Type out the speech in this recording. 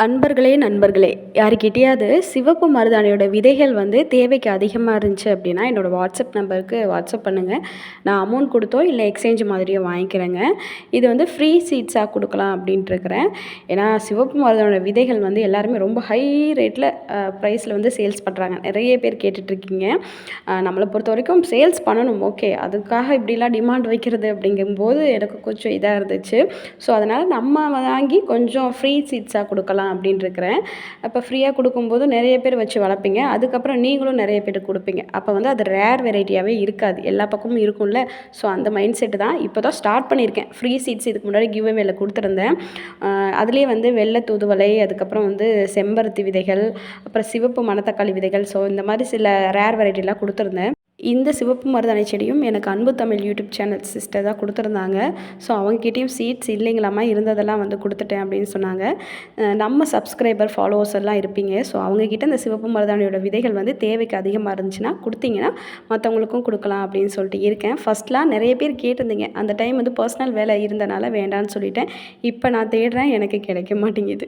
அன்பர்களே நண்பர்களே, யாருக்கிட்டேயாவது சிவப்பு மருதாணியோட விதைகள் தேவைக்கு அதிகமாக இருந்துச்சு அப்படின்னா என்னோடய வாட்ஸ்அப் நம்பருக்கு வாட்ஸ்அப் பண்ணுங்கள். நான் அமௌண்ட் கொடுத்தோ இல்லை எக்ஸ்சேஞ்ச் மாதிரியோ வாங்கிக்கிறேங்க. இது ஃப்ரீ சீட்ஸாக கொடுக்கலாம் அப்படின்ட்டு இருக்கிறேன். ஏன்னா சிவப்பு மருதாணியோட விதைகள் எல்லாருமே ரொம்ப ஹை ரேட்டில் ப்ரைஸில் சேல்ஸ் பண்ணுறாங்க. நிறைய பேர் கேட்டுட்ருக்கீங்க. நம்மளை பொறுத்த வரைக்கும் சேல்ஸ் பண்ணணும், ஓகே. அதுக்காக இப்படிலாம் டிமாண்ட் வைக்கிறது அப்படிங்கும்போது எனக்கு கொஞ்சம் இதாக இருந்துச்சு. ஸோ அதனால் நம்ம வாங்கி கொஞ்சம் ஃப்ரீ சீட்ஸாக கொடுக்கலாம் அப்படின்னு இருக்கிறேன். அப்போ ஃப்ரீயாக கொடுக்கும்போது நிறைய பேர் வச்சு வளர்ப்பீங்க. அதுக்கப்புறம் நீங்களும் நிறைய பேருக்கு கொடுப்பீங்க. அப்போ அது ரேர் வெரைட்டியாகவே இருக்காது, எல்லா பக்கமும் இருக்கும்ல. ஸோ அந்த மைண்ட் செட்டு தான் இப்போ தான் ஸ்டார்ட் பண்ணியிருக்கேன். ஃப்ரீ சீட்ஸ் இதுக்கு முன்னாடி கிவ் அவேல கொடுத்துருந்தேன். அதுலேயே வெள்ளை தூதுவளை, அதுக்கப்புறம் செம்பருத்தி விதைகள், அப்புறம் சிவப்பு மணத்தக்காளி விதைகள், ஸோ இந்த மாதிரி சில ரேர் வெரைட்டிலாம் கொடுத்துருந்தேன். இந்த சிவப்பு மருதாணி செடியும் எனக்கு அன்பு தமிழ் யூடியூப் சேனல் சிஸ்டர் தான் கொடுத்துருந்தாங்க. ஸோ அவங்ககிட்டயும் சீட்ஸ் இல்லைங்களாம்மா, இருந்ததெல்லாம் கொடுத்துட்டேன் அப்படின்னு சொன்னாங்க. நம்ம சப்ஸ்கிரைபர் ஃபாலோவர்ஸ் எல்லாம் இருப்பீங்க. ஸோ அவங்கக்கிட்ட இந்த சிவப்பு மருதாணியோட விதைகள் தேவைக்கு அதிகமாக இருந்துச்சுன்னா கொடுத்தீங்கன்னா மற்றவங்களுக்கும் கொடுக்கலாம் அப்படின்னு சொல்லிட்டு இருக்கேன். ஃபஸ்ட்லாம் நிறைய பேர் கேட்டிருந்தீங்க. அந்த டைம் பர்சனல் வேலை இருந்தனால வேண்டான்னு சொல்லிட்டேன். இப்போ நான் தேடுறேன், எனக்கு கிடைக்க மாட்டேங்குது.